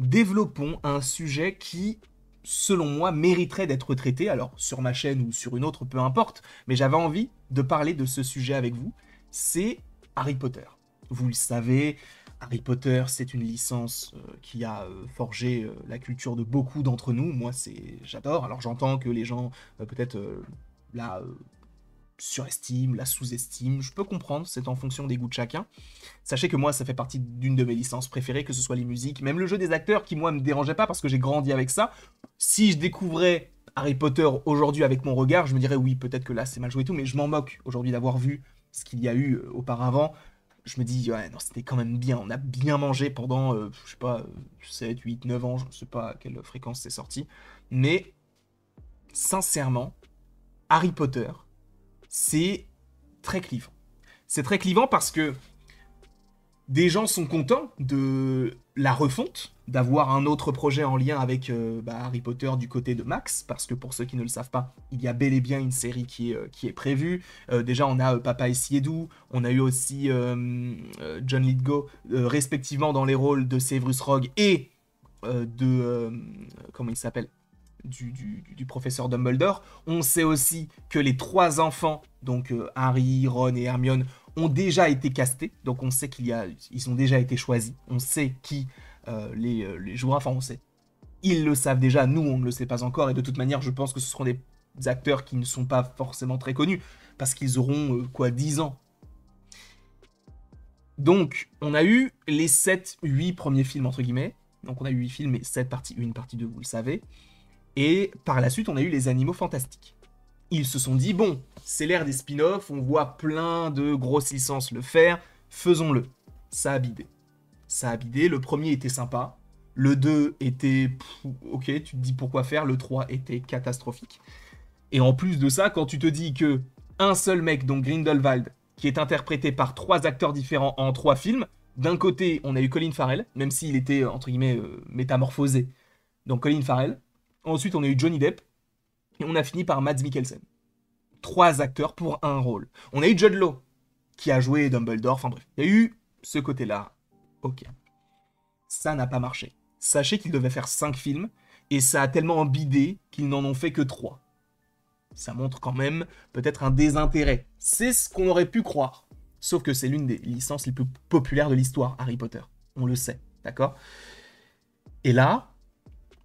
développons un sujet qui, selon moi, mériterait d'être traité, alors sur ma chaîne ou sur une autre, peu importe, mais j'avais envie de parler de ce sujet avec vous, c'est Harry Potter. Vous le savez, Harry Potter, c'est une licence qui a forgé la culture de beaucoup d'entre nous. Moi, j'adore. Alors j'entends que les gens, peut-être, la surestiment, la sous-estiment. Je peux comprendre, c'est en fonction des goûts de chacun. Sachez que moi, ça fait partie d'une de mes licences préférées, que ce soit les musiques, même le jeu des acteurs qui, moi, me dérangeait pas parce que j'ai grandi avec ça. Si je découvrais Harry Potter aujourd'hui avec mon regard, je me dirais oui, peut-être que là, c'est mal joué et tout, mais je m'en moque aujourd'hui d'avoir vu ce qu'il y a eu auparavant. Je me dis, ouais, non, c'était quand même bien. On a bien mangé pendant, je sais pas, 7, 8, 9 ans, je ne sais pas à quelle fréquence c'est sorti. Mais, sincèrement, Harry Potter, c'est très clivant. C'est très clivant parce que des gens sont contents de la refonte, d'avoir un autre projet en lien avec Harry Potter du côté de Max, parce que pour ceux qui ne le savent pas, il y a bel et bien une série qui est prévue. Déjà, on a Papa et Siedou, on a eu aussi John Lithgow, respectivement dans les rôles de Severus Rogue et comment il s'appelle, du professeur Dumbledore. On sait aussi que les trois enfants, donc Harry, Ron et Hermione, ont déjà été castés. Donc on sait ils ont déjà été choisis. On sait qui les jouera. Enfin, on sait. Ils le savent déjà. Nous, on ne le sait pas encore. Et de toute manière, je pense que ce seront des acteurs qui ne sont pas forcément très connus. Parce qu'ils auront, 10 ans. Donc, on a eu les 7-8 premiers films, entre guillemets. Donc on a eu 8 films et 7 parties 1, partie 2, vous le savez. Et par la suite, on a eu les Animaux Fantastiques. Ils se sont dit, bon, c'est l'ère des spin-offs, on voit plein de grosses licences le faire, faisons-le. Ça a bidé. Ça a bidé, le premier était sympa, le 2 était, ok, tu te dis pourquoi faire, le 3 était catastrophique. Et en plus de ça, quand tu te dis que un seul mec, donc Grindelwald, qui est interprété par 3 acteurs différents en 3 films, d'un côté, on a eu Colin Farrell, même s'il était, entre guillemets, métamorphosé, donc Colin Farrell. Ensuite, on a eu Johnny Depp. Et on a fini par Mads Mikkelsen. 3 acteurs pour un rôle. On a eu Jude Law, qui a joué Dumbledore. Enfin bref, il y a eu ce côté-là. Ok. Ça n'a pas marché. Sachez qu'ils devaient faire 5 films, et ça a tellement bidé qu'ils n'en ont fait que 3. Ça montre quand même peut-être un désintérêt. C'est ce qu'on aurait pu croire. Sauf que c'est l'une des licences les plus populaires de l'histoire, Harry Potter. On le sait, d'accord ? Et là,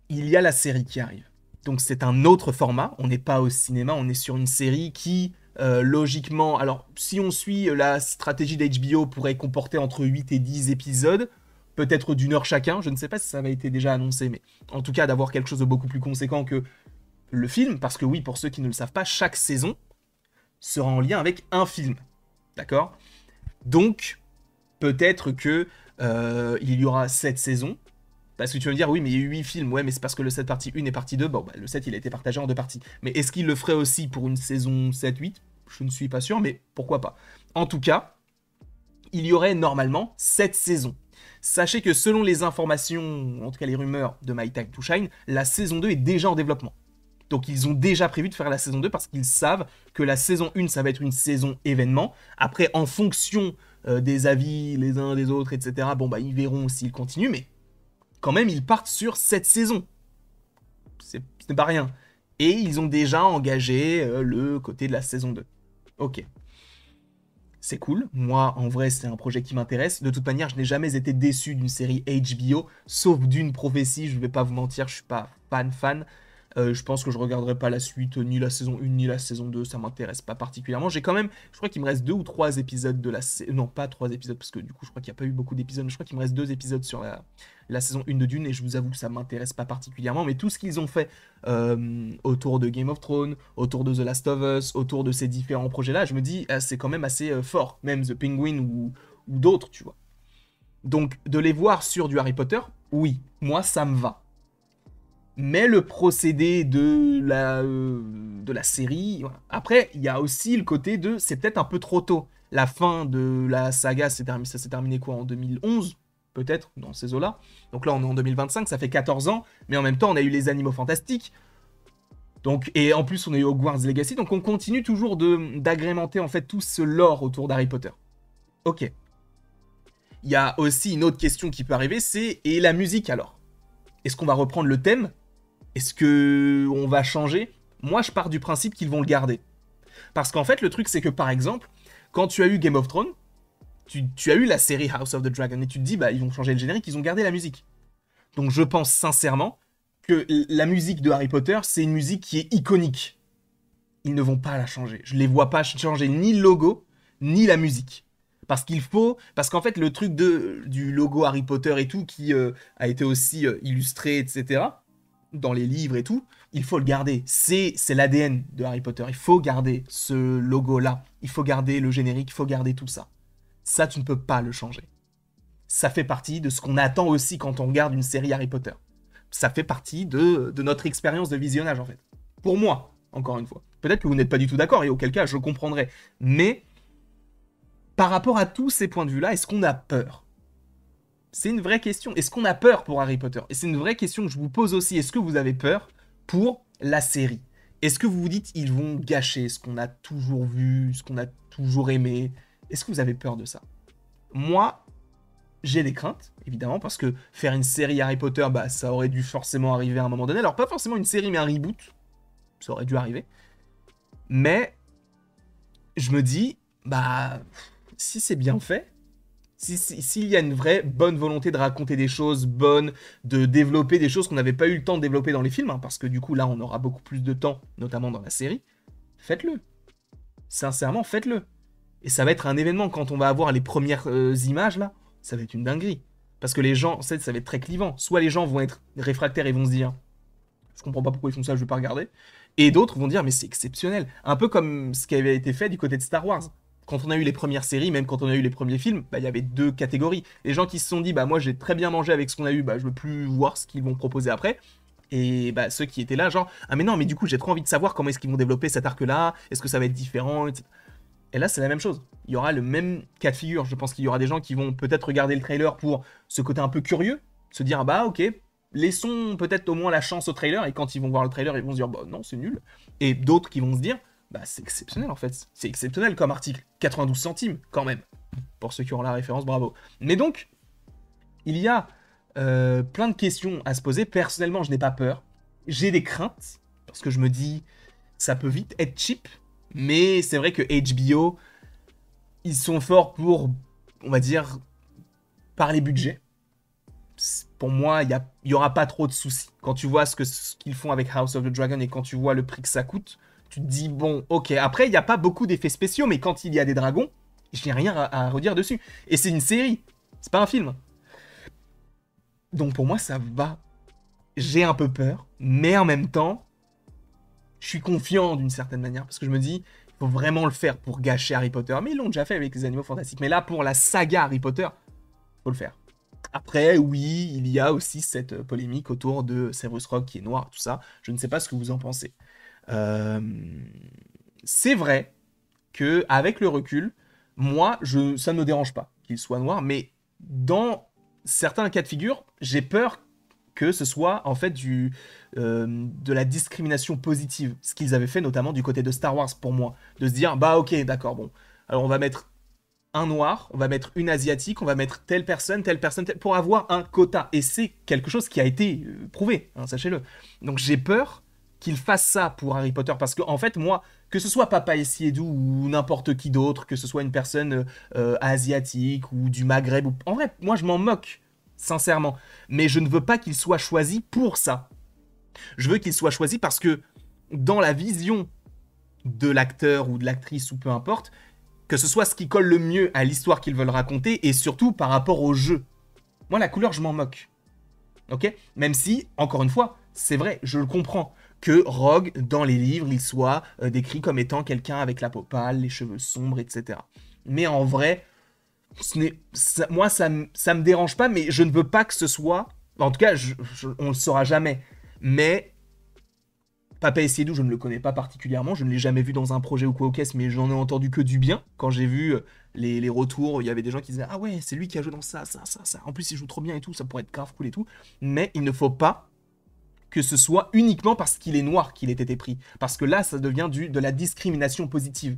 il y a la série qui arrive. Donc c'est un autre format, on n'est pas au cinéma, on est sur une série qui, logiquement, alors si on suit la stratégie d'HBO, pourrait comporter entre 8 et 10 épisodes, peut-être d'une heure chacun, je ne sais pas si ça avait été déjà annoncé, mais en tout cas d'avoir quelque chose de beaucoup plus conséquent que le film, parce que oui, pour ceux qui ne le savent pas, chaque saison sera en lien avec un film, d'accord ? Donc, peut-être que il y aura 7 saisons. Parce que tu vas me dire, oui, mais il y a eu 8 films. Ouais, mais c'est parce que le 7 partie 1 et partie 2, bon, bah, le 7, il a été partagé en 2 parties. Mais est-ce qu'il le ferait aussi pour une saison 7-8 ? Je ne suis pas sûr, mais pourquoi pas. En tout cas, il y aurait normalement 7 saisons. Sachez que selon les informations, en tout cas les rumeurs de My Time to Shine, la saison 2 est déjà en développement. Donc ils ont déjà prévu de faire la saison 2 parce qu'ils savent que la saison 1, ça va être une saison événement. Après, en fonction des avis les uns des autres, etc., bon, bah, ils verront s'ils continuent, mais quand même, ils partent sur 7 saisons. Ce n'est pas rien. Et ils ont déjà engagé le côté de la saison 2. Ok. C'est cool. Moi, en vrai, c'est un projet qui m'intéresse. De toute manière, je n'ai jamais été déçu d'une série HBO, sauf d'une prophétie. Je ne vais pas vous mentir, je suis pas fan. Je pense que je regarderai pas la suite, ni la saison 1, ni la saison 2, ça m'intéresse pas particulièrement. J'ai quand même, je crois qu'il me reste 2 ou 3 épisodes de la saison... Non, pas 3 épisodes, parce que du coup, je crois qu'il n'y a pas eu beaucoup d'épisodes, mais je crois qu'il me reste 2 épisodes sur la saison 1 de Dune, et je vous avoue que ça m'intéresse pas particulièrement, mais tout ce qu'ils ont fait autour de Game of Thrones, autour de The Last of Us, autour de ces différents projets-là, je me dis, c'est quand même assez fort, même The Penguin ou d'autres, tu vois. Donc, de les voir sur du Harry Potter, oui, moi, ça me va. Mais le procédé de la série... Voilà. Après, il y a aussi le côté de... C'est peut-être un peu trop tôt. La fin de la saga, ça s'est terminé quoi, en 2011 peut-être, dans ces eaux-là. Donc là, on est en 2025, ça fait 14 ans. Mais en même temps, on a eu les Animaux Fantastiques. Donc, et en plus, on a eu Hogwarts Legacy. Donc on continue toujours d'agrémenter en fait tout ce lore autour d'Harry Potter. Ok. Il y a aussi une autre question qui peut arriver, c'est... Et la musique alors ? Est-ce qu'on va reprendre le thème? Est-ce que on va changer? Moi, je pars du principe qu'ils vont le garder. Parce qu'en fait, le truc, c'est que par exemple, quand tu as eu Game of Thrones, tu as eu la série House of the Dragon, et tu te dis, bah, ils vont changer le générique, ils ont gardé la musique. Donc je pense sincèrement que la musique de Harry Potter, c'est une musique qui est iconique. Ils ne vont pas la changer. Je les vois pas changer ni le logo, ni la musique. Parce qu'en fait, le truc du logo Harry Potter et tout, qui a été aussi illustré, etc., dans les livres et tout, il faut le garder. C'est l'ADN de Harry Potter. Il faut garder ce logo-là. Il faut garder le générique, il faut garder tout ça. Ça, tu ne peux pas le changer. Ça fait partie de ce qu'on attend aussi quand on regarde une série Harry Potter. Ça fait partie de notre expérience de visionnage, en fait. Pour moi, encore une fois. Peut-être que vous n'êtes pas du tout d'accord, et auquel cas, je comprendrai. Mais, par rapport à tous ces points de vue-là, est-ce qu'on a peur? C'est une vraie question. Est-ce qu'on a peur pour Harry Potter? Et c'est une vraie question que je vous pose aussi. Est-ce que vous avez peur pour la série? Est-ce que vous vous dites, ils vont gâcher ce qu'on a toujours vu, ce qu'on a toujours aimé? Est-ce que vous avez peur de ça? Moi, j'ai des craintes, évidemment, parce que faire une série Harry Potter, bah, ça aurait dû forcément arriver à un moment donné. Alors, pas forcément une série, mais un reboot. Ça aurait dû arriver. Mais, je me dis, bah, si c'est bien fait, s'il y a une vraie bonne volonté de raconter des choses bonnes, de développer des choses qu'on n'avait pas eu le temps de développer dans les films, hein, parce que du coup, là, on aura beaucoup plus de temps, notamment dans la série, faites-le. Sincèrement, faites-le. Et ça va être un événement quand on va avoir les premières images, là, ça va être une dinguerie. Parce que les gens, ça va être très clivant. Soit les gens vont être réfractaires et vont se dire, je comprends pas pourquoi ils font ça, je vais pas regarder. Et d'autres vont dire, mais c'est exceptionnel. Un peu comme ce qui avait été fait du côté de Star Wars. Quand on a eu les premières séries, même quand on a eu les premiers films, bah, il y avait deux catégories. Les gens qui se sont dit, bah moi j'ai très bien mangé avec ce qu'on a eu, bah je veux plus voir ce qu'ils vont proposer après. Et bah ceux qui étaient là, genre, ah mais non, mais du coup j'ai trop envie de savoir comment est-ce qu'ils vont développer cet arc-là, est-ce que ça va être différent, etc. Et là c'est la même chose. Il y aura le même cas de figure. Je pense qu'il y aura des gens qui vont peut-être regarder le trailer pour ce côté un peu curieux, se dire, ah bah ok, laissons peut-être au moins la chance au trailer, et quand ils vont voir le trailer, ils vont se dire, bah non, c'est nul. Et d'autres qui vont se dire, bah c'est exceptionnel en fait. C'est exceptionnel comme article. 92 centimes quand même. Pour ceux qui auront la référence, bravo. Mais donc, il y a plein de questions à se poser. Personnellement, je n'ai pas peur. J'ai des craintes, parce que je me dis, ça peut vite être cheap. Mais c'est vrai que HBO, ils sont forts pour, on va dire, par les budgets. Pour moi, il y aura pas trop de soucis. Quand tu vois ce qu'ils font avec House of the Dragon et quand tu vois le prix que ça coûte, tu te dis, bon, ok. Après, il n'y a pas beaucoup d'effets spéciaux, mais quand il y a des dragons, je n'ai rien à redire dessus. Et c'est une série, c'est pas un film. Donc pour moi, ça va. J'ai un peu peur, mais en même temps, je suis confiant d'une certaine manière, parce que je me dis, il faut vraiment le faire pour gâcher Harry Potter. Mais ils l'ont déjà fait avec les Animaux Fantastiques. Mais là, pour la saga Harry Potter, faut le faire. Après, oui, il y a aussi cette polémique autour de Severus Rogue qui est noir, tout ça. Je ne sais pas ce que vous en pensez. Euh, C'est vrai que avec le recul, moi, ça ne me dérange pas qu'il soit noir, mais dans certains cas de figure, j'ai peur que ce soit en fait de la discrimination positive, ce qu'ils avaient fait notamment du côté de Star Wars pour moi, de se dire bah ok d'accord bon, alors on va mettre un noir, on va mettre une asiatique, on va mettre telle personne, pour avoir un quota, et c'est quelque chose qui a été prouvé, hein, sachez-le. Donc j'ai peur qu'il fasse ça pour Harry Potter, parce que en fait moi, que ce soit Papa Essiedu ou n'importe qui d'autre, que ce soit une personne asiatique ou du Maghreb, en vrai moi je m'en moque sincèrement, mais je ne veux pas qu'il soit choisi pour ça. Je veux qu'il soit choisi parce que dans la vision de l'acteur ou de l'actrice ou peu importe, que ce soit ce qui colle le mieux à l'histoire qu'ils veulent raconter et surtout par rapport au jeu. Moi la couleur je m'en moque. Ok? Même si, encore une fois, c'est vrai, je le comprends, que Rogue, dans les livres, il soit décrit comme étant quelqu'un avec la peau pâle, les cheveux sombres, etc. Mais en vrai, moi, ça me dérange pas, mais je ne veux pas que ce soit... En tout cas, on le saura jamais. Mais Papa Essiedu, je ne le connais pas particulièrement, je ne l'ai jamais vu dans un projet ou quoi au caisse, mais j'en ai entendu que du bien. Quand j'ai vu les retours, il y avait des gens qui disaient « Ah ouais, c'est lui qui a joué dans ça. En plus, il joue trop bien et tout, ça pourrait être grave cool et tout. » Mais il ne faut pas que ce soit uniquement parce qu'il est noir qu'il ait été pris. Parce que là, ça devient de la discrimination positive.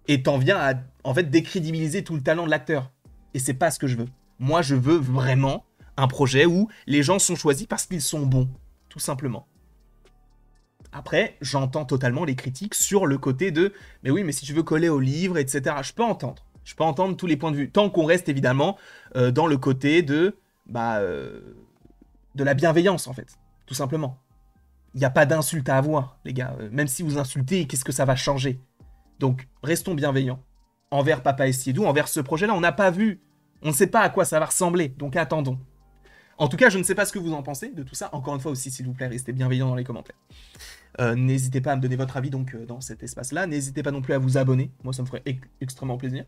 Et t'en viens à, en fait, décrédibiliser tout le talent de l'acteur. Et c'est pas ce que je veux. Moi, je veux vraiment Un projet où les gens sont choisis parce qu'ils sont bons, tout simplement. Après, j'entends totalement les critiques sur le côté de « mais oui, mais si tu veux coller au livre, etc. » Je peux entendre. Je peux entendre tous les points de vue. Tant qu'on reste évidemment dans le côté de la bienveillance, en fait. Tout simplement. Il n'y a pas d'insulte à avoir, les gars. Même si vous insultez, qu'est-ce que ça va changer? Donc, restons bienveillants. Envers Papa et Siedou, envers ce projet-là, on n'a pas vu. On ne sait pas à quoi ça va ressembler. Donc, attendons. En tout cas, je ne sais pas ce que vous en pensez de tout ça. Encore une fois aussi, s'il vous plaît, restez bienveillants dans les commentaires. N'hésitez pas à me donner votre avis donc dans cet espace-là. N'hésitez pas non plus à vous abonner. Moi, ça me ferait extrêmement plaisir.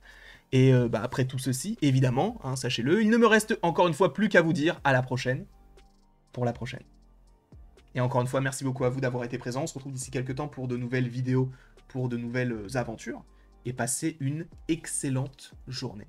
Et après tout ceci, évidemment, hein, sachez-le, il ne me reste encore une fois plus qu'à vous dire à la prochaine. Pour la prochaine. Et encore une fois, merci beaucoup à vous d'avoir été présents. On se retrouve d'ici quelques temps pour de nouvelles vidéos, pour de nouvelles aventures. Et passez une excellente journée.